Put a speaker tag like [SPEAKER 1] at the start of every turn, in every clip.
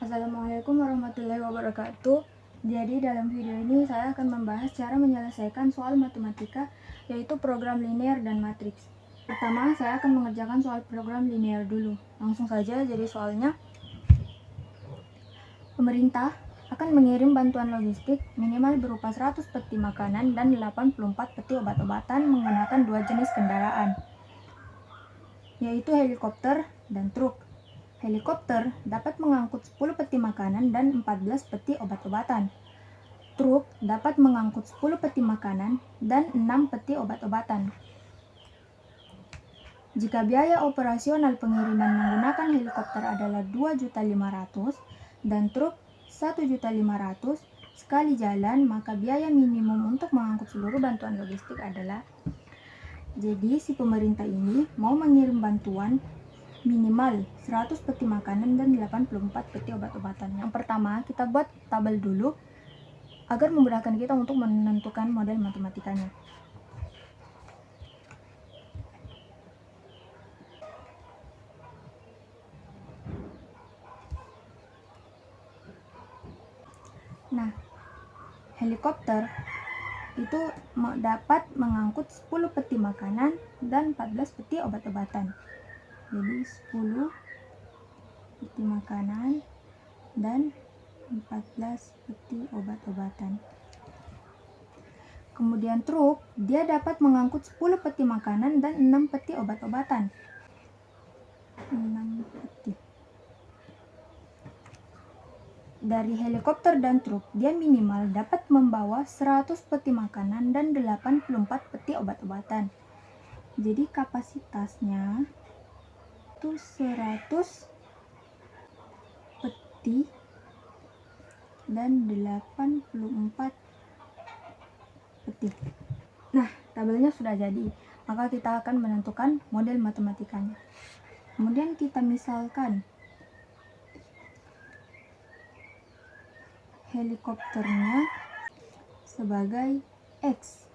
[SPEAKER 1] Assalamualaikum warahmatullahi wabarakatuh. Jadi dalam video ini saya akan membahas cara menyelesaikan soal matematika, yaitu program linear dan matriks. Pertama, saya akan mengerjakan soal program linear dulu. Langsung saja, jadi soalnya, pemerintah akan mengirim bantuan logistik minimal berupa 100 peti makanan dan 84 peti obat-obatan menggunakan 2 jenis kendaraan, yaitu helikopter dan truk. Helikopter dapat mengangkut 10 peti makanan dan 14 peti obat-obatan. Truk dapat mengangkut 10 peti makanan dan 6 peti obat-obatan. Jika biaya operasional pengiriman menggunakan helikopter adalah 2.500.000 dan truk 1.500.000 sekali jalan, maka biaya minimum untuk mengangkut seluruh bantuan logistik adalah, jadi si pemerintah ini mau mengirim bantuan minimal 100 peti makanan dan 84 peti obat-obatan. Yang pertama, kita buat tabel dulu agar memudahkan kita untuk menentukan model matematikanya. Nah, helikopter itu dapat mengangkut 10 peti makanan dan 14 peti obat-obatan. Jadi 10 peti makanan dan 14 peti obat-obatan. Kemudian truk, dia dapat mengangkut 10 peti makanan dan 6 peti obat-obatan. 6 peti. Dari helikopter dan truk, dia minimal dapat membawa 100 peti makanan dan 84 peti obat-obatan. Jadi kapasitasnya itu 100 peti dan 84 peti. Nah, tabelnya sudah jadi. Maka kita akan menentukan model matematikanya. Kemudian kita misalkan helikopternya sebagai X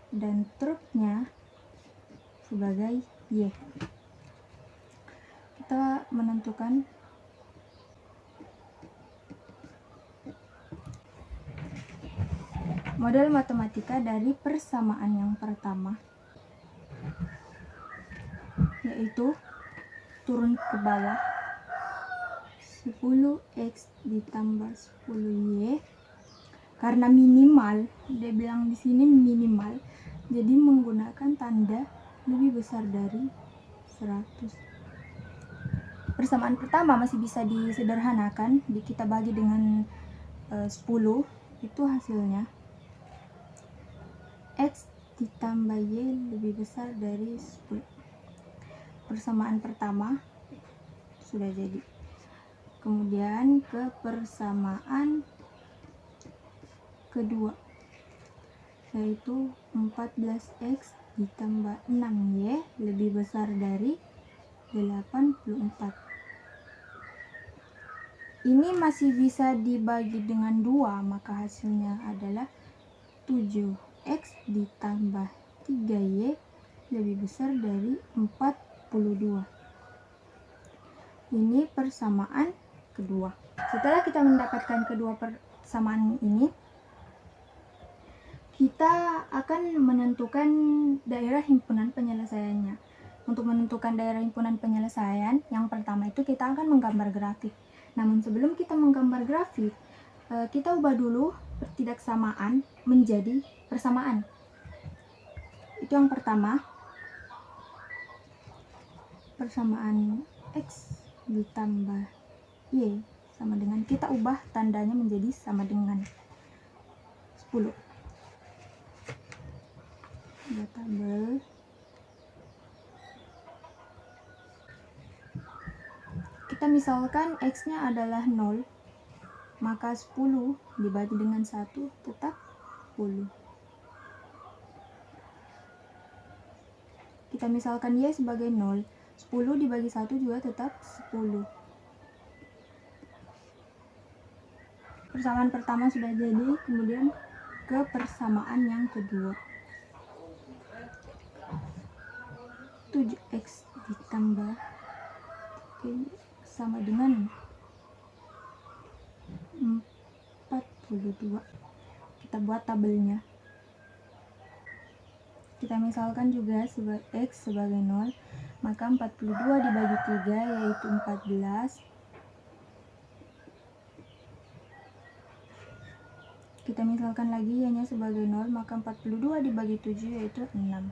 [SPEAKER 1] dan truknya sebagai Y. Kita menentukan model matematika dari persamaan yang pertama, yaitu turun ke bawah 10x ditambah 10y. Karena minimal, dia bilang di sini minimal, jadi menggunakan tanda lebih besar dari 100. Persamaan pertama masih bisa disederhanakan, kita bagi dengan 10, itu hasilnya X ditambah Y lebih besar dari 10. Persamaan pertama sudah jadi. Kemudian ke persamaan kedua, yaitu 14x ditambah 6y lebih besar dari 84. Ini masih bisa dibagi dengan 2, maka hasilnya adalah 7x ditambah 3y lebih besar dari 42. Ini persamaan kedua. Setelah kita mendapatkan kedua persamaan ini, kita akan menentukan daerah himpunan penyelesaiannya. Untuk menentukan daerah himpunan penyelesaian, yang pertama itu kita akan menggambar grafik. Namun sebelum kita menggambar grafik, kita ubah dulu ketidaksamaan menjadi persamaan. Itu yang pertama. Persamaan X ditambah Y sama dengan, kita ubah tandanya menjadi sama dengan 10. Ada tabel. Kita misalkan X-nya adalah 0, maka 10 dibagi dengan 1 tetap 10. Kita misalkan Y sebagai 0, 10 dibagi 1 juga tetap 10. Persamaan pertama sudah jadi, kemudian ke persamaan yang kedua. 7x ditambah sama dengan 42. Kita buat tabelnya. Kita misalkan juga X sebagai 0, maka 42 dibagi 3 yaitu 14. Kita misalkan lagi Y-nya sebagai 0, maka 42 dibagi 7 yaitu 6.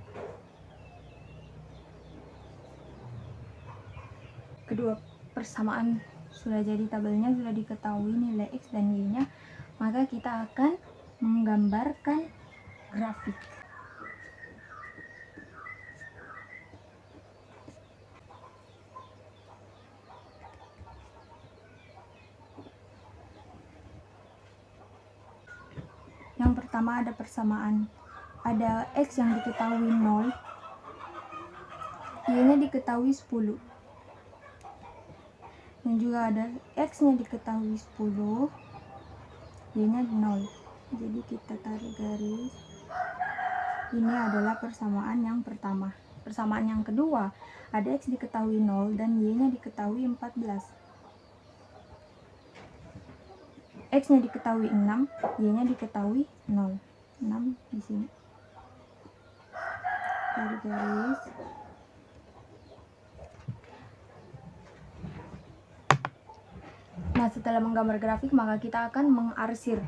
[SPEAKER 1] Kedua persamaan sudah jadi, tabelnya sudah diketahui nilai X dan Y-nya, maka kita akan menggambarkan grafik. Yang pertama ada persamaan. Ada X yang diketahui 0, Y-nya diketahui 10. Dan juga ada X-nya diketahui 10, Y-nya 0. Jadi kita tarik garis. Ini adalah persamaan yang pertama. Persamaan yang kedua, ada X diketahui 0 dan Y-nya diketahui 14. X-nya diketahui 6, Y-nya diketahui 0. 6 di sini. Tarik garis. Nah, setelah menggambar grafik, maka kita akan mengarsir.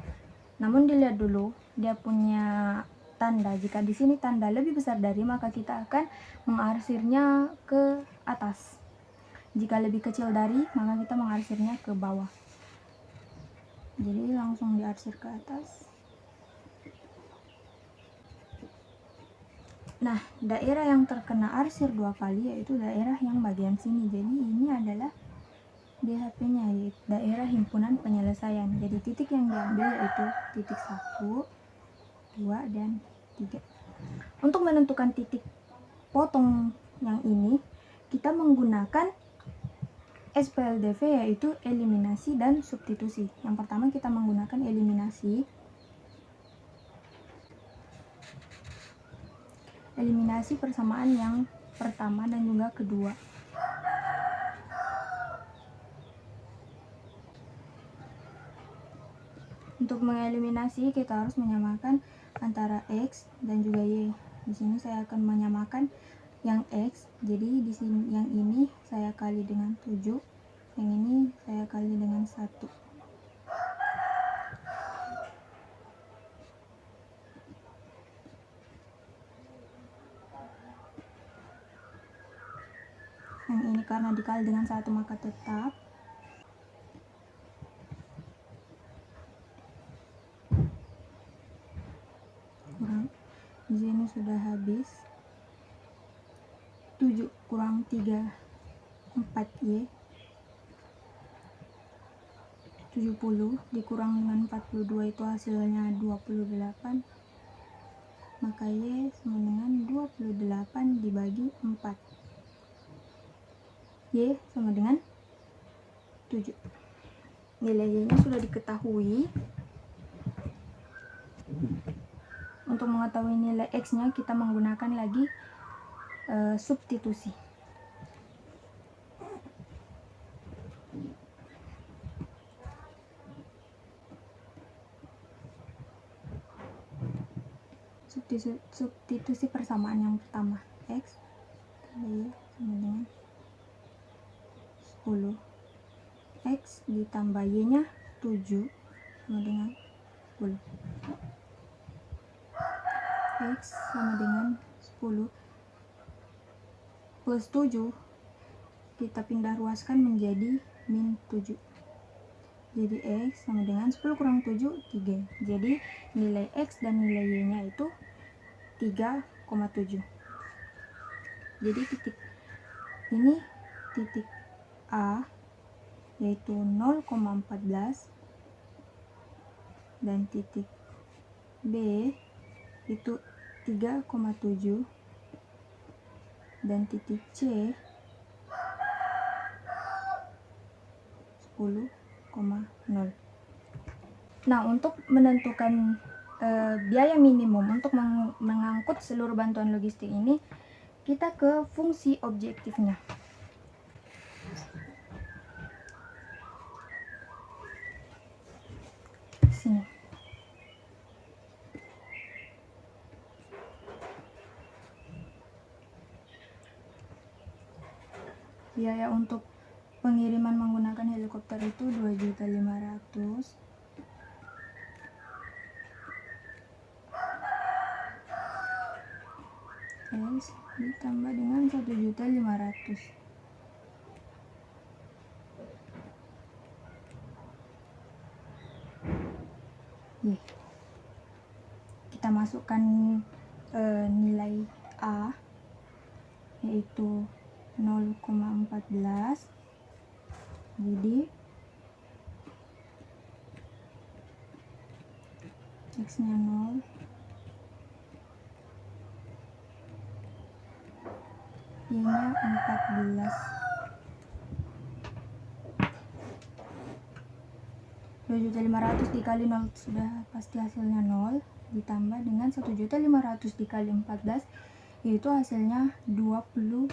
[SPEAKER 1] Namun dilihat dulu dia punya tanda. Jika di sini tanda lebih besar dari, maka kita akan mengarsirnya ke atas. Jika lebih kecil dari, maka kita mengarsirnya ke bawah. Jadi langsung diarsir ke atas. Nah, daerah yang terkena arsir 2 kali yaitu daerah yang bagian sini. Jadi ini adalah DHP-nya, yaitu daerah himpunan penyelesaian. Jadi titik yang diambil yaitu titik 1, 2, dan 3. Untuk menentukan titik potong yang ini, kita menggunakan SPLDV, yaitu eliminasi dan substitusi. Yang pertama kita menggunakan eliminasi. Eliminasi persamaan yang pertama dan juga kedua. Untuk mengeliminasi kita harus menyamakan antara X dan juga Y. Di sini saya akan menyamakan yang X. Jadi di sini yang ini saya kali dengan 7, yang ini saya kali dengan 1. Yang ini karena dikali dengan 1 maka tetap. Di sini sudah habis. 7 kurang 3, 4Y. 70 dikurang dengan 42 itu hasilnya 28. Maka Y sama dengan 28 dibagi 4. Y sama dengan 7. Nilai Y-nya sudah diketahui. Untuk mengetahui nilai X-nya kita menggunakan lagi substitusi. Substitusi persamaan yang pertama, X tambah Y sama dengan 10. X ditambah Y-nya 7 sama dengan 10. X sama dengan 10 plus 7 kita pindah ruaskan menjadi min 7. Jadi X sama dengan 10 kurang 7, 3. Jadi nilai X dan nilai Y-nya itu 3,7. Jadi titik ini titik A yaitu 0,14 dan titik B itu 3,7 dan titik C 10,0. Nah, untuk menentukan biaya minimum untuk mengangkut seluruh bantuan logistik ini, kita ke fungsi objektifnya. Sini. biaya untuk pengiriman menggunakan helikopter itu 2.500.000. Ditambah dengan 1.500.000. Kita masukkan nilai A yaitu 0,14, jadi X nya 0, Y nya 14. 2.500.000 dikali 0 sudah pasti hasilnya 0, ditambah dengan 1.500.000 dikali 14 yaitu hasilnya 21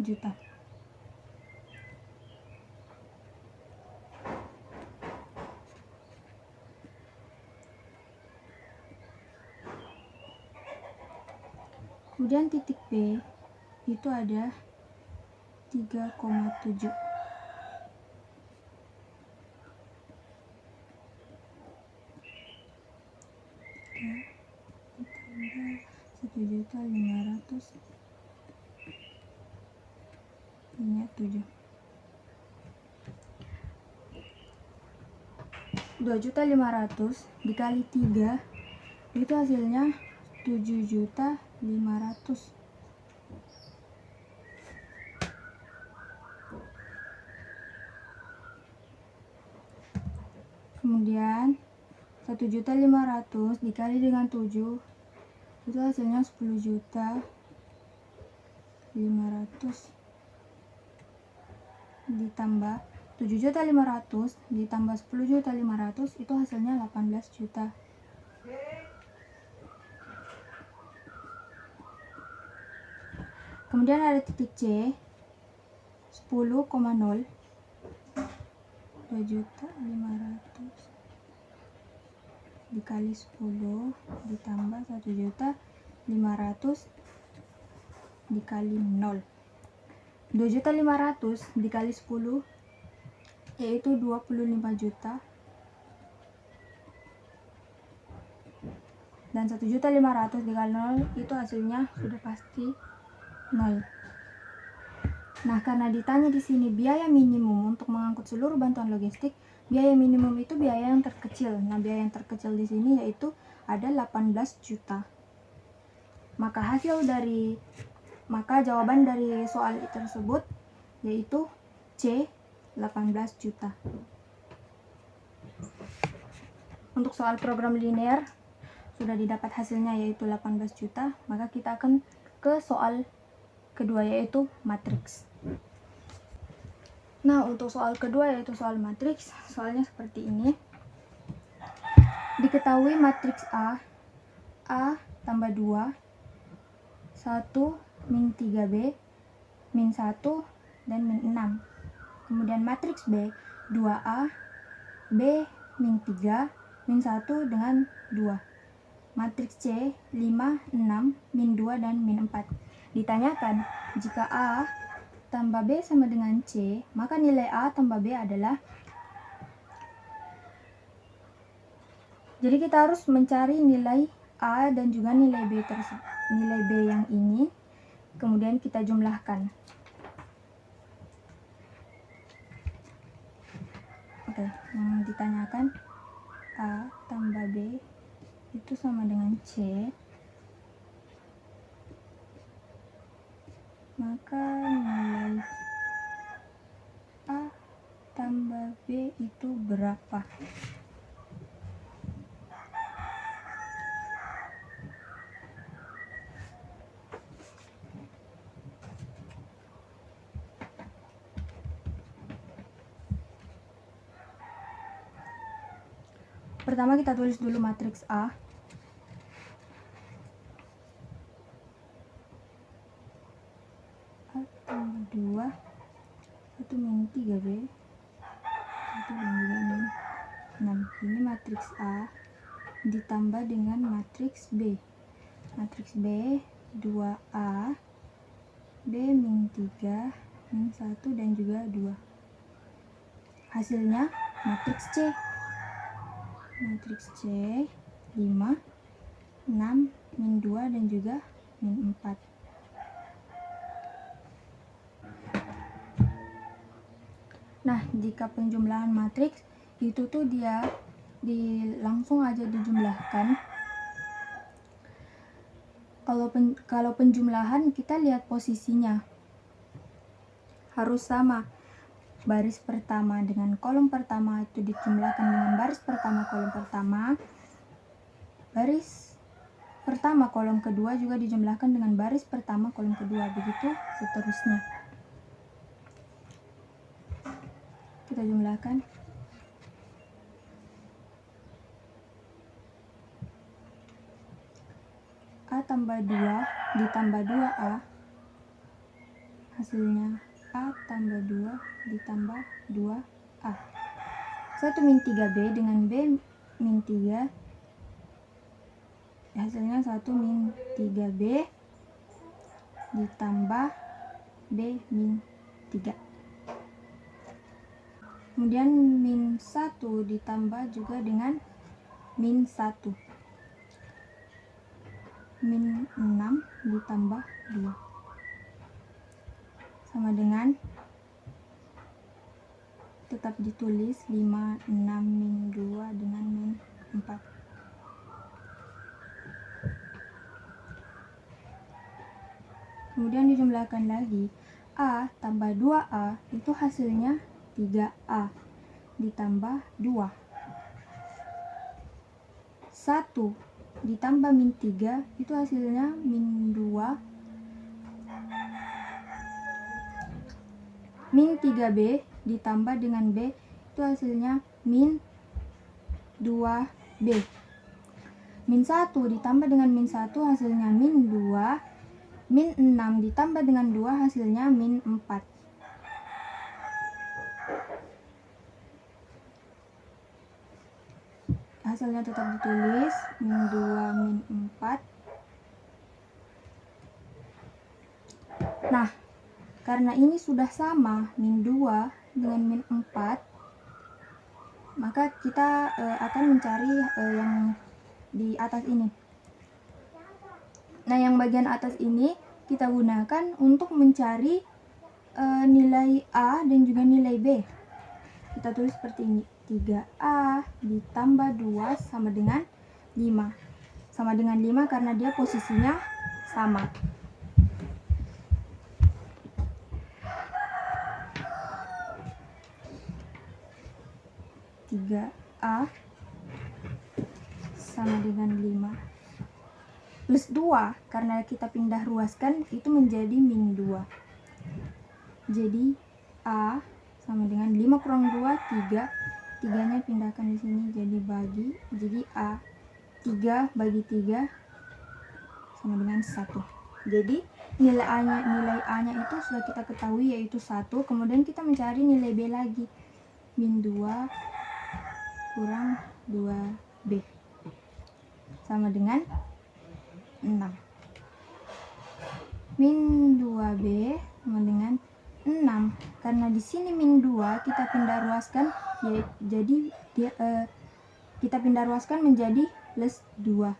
[SPEAKER 1] juta. Kemudian titik B itu ada 3,7. Ditambah 1.500.000 ini 7. 2.500.000 dikali 3 itu hasilnya 7.500.000. Kemudian 1.500.000 dikali dengan 7 itu hasilnya 10.500.000, ditambah 7.500.000 ditambah 10.500.000 itu hasilnya 18 juta. Kemudian ada titik C 10,0, 2.500.000 dikali 10 ditambah 1.500.000 dikali 0. 2.500.000 dikali 10 yaitu 25 juta, dan 1.500.000 dikali 0 itu hasilnya sudah pasti 0. Nah, karena ditanya di sini biaya minimum untuk mengangkut seluruh bantuan logistik, biaya minimum itu biaya yang terkecil. Nah, biaya yang terkecil di sini yaitu ada 18 juta. Maka jawaban dari soal tersebut yaitu C, 18 juta. Untuk soal program linear sudah didapat hasilnya yaitu 18 juta, maka kita akan ke soal kedua yaitu matriks. Nah, untuk soal kedua yaitu soal matriks, soalnya seperti ini. Diketahui matriks A tambah 2, 1, min 3B, min 1, dan min 6. Kemudian matriks B, 2A, B, min 3, min 1, dengan 2. Matriks C, 5, 6, min 2, dan min 4. Ditanyakan, jika A tambah B sama dengan C, maka nilai A tambah B adalah. Jadi kita harus mencari nilai A dan juga nilai B tersebut. Nilai B yang ini, kemudian kita jumlahkan. Oke, yang ditanyakan A tambah B itu sama dengan C. Maka nilai A tambah B itu berapa? Pertama kita tulis dulu matriks A. Tambah 2, 1 min 3B, 1 dan juga min 6. Ini matriks A ditambah dengan matriks B. Matriks B, 2A, B min 3, min 1 dan juga 2. Hasilnya matriks C. Matriks C 5, 6, min 2 dan juga min 4. Nah, jika penjumlahan matriks itu tuh dia langsung aja dijumlahkan. Kalau penjumlahan kita lihat posisinya harus sama. Baris pertama dengan kolom pertama itu dijumlahkan dengan baris pertama kolom pertama. Baris pertama kolom kedua juga dijumlahkan dengan baris pertama kolom kedua, begitu seterusnya. Kita jumlahkan. A tambah 2 ditambah 2A, hasilnya A tambah 2 ditambah 2A. 1 min 3B dengan B min 3, hasilnya 1 min 3B ditambah B min 3. Kemudian min 1 ditambah juga dengan min 1. Min 6 ditambah 2. Sama dengan, tetap ditulis 5, 6, min 2 dengan min 4. Kemudian dijumlahkan lagi. A tambah 2A itu hasilnya 3A ditambah 2. 1 ditambah min 3 itu hasilnya min 2. Min 3B ditambah dengan B itu hasilnya min 2B. Min 1 ditambah dengan min 1 hasilnya min 2. Min 6 ditambah dengan 2 hasilnya min 4. Hasilnya tetap ditulis min 2 min 4. Nah, karena ini sudah sama min 2 dengan min 4, maka kita akan mencari yang di atas ini. Nah, yang bagian atas ini kita gunakan untuk mencari nilai A dan juga nilai B. Kita tulis seperti ini. 3A ditambah 2 sama dengan 5. Sama dengan 5 karena dia posisinya sama. A sama dengan 5 plus 2 karena kita pindah ruaskan itu menjadi min 2. Jadi A sama dengan 5 kurang 2 3. 3-nya pindahkan di sini jadi bagi. Jadi A 3 bagi 3 sama dengan 1. Jadi nilai A-nya itu sudah kita ketahui yaitu 1. Kemudian kita mencari nilai B lagi. Min 2 kurang 2B sama dengan 6. Min 2B sama dengan 6. Karena di sini min 2 kita pindah ruaskan, jadi kita pindah ruaskan menjadi plus 2.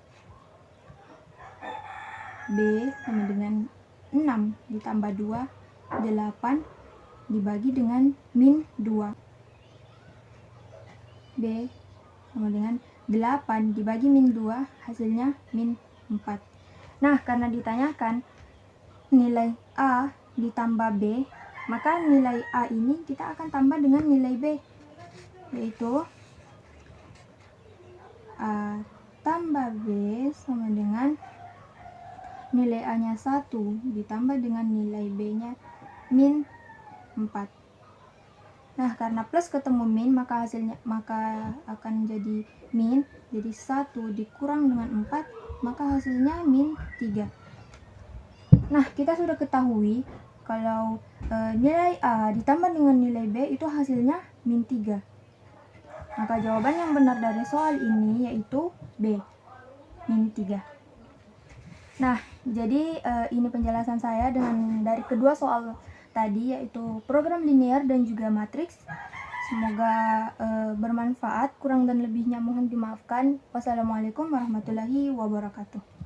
[SPEAKER 1] B sama dengan 6 ditambah 2 8 dibagi dengan min 2. B sama dengan 8 dibagi min 2 hasilnya min 4. Nah, karena ditanyakan nilai A ditambah B, maka nilai A ini kita akan tambah dengan nilai B, yaitu A tambah B sama dengan nilai A-nya 1 ditambah dengan nilai B-nya min 4. Nah, karena plus ketemu min maka akan jadi min. Jadi 1 dikurang dengan 4 maka hasilnya min 3. Nah, kita sudah ketahui kalau nilai A ditambah dengan nilai B itu hasilnya min 3. Maka jawaban yang benar dari soal ini yaitu B, min 3. Nah, jadi ini penjelasan saya dari kedua soal tadi, yaitu program linear dan juga matriks. Semoga bermanfaat, kurang dan lebihnya mohon dimaafkan. Wassalamualaikum warahmatullahi wabarakatuh.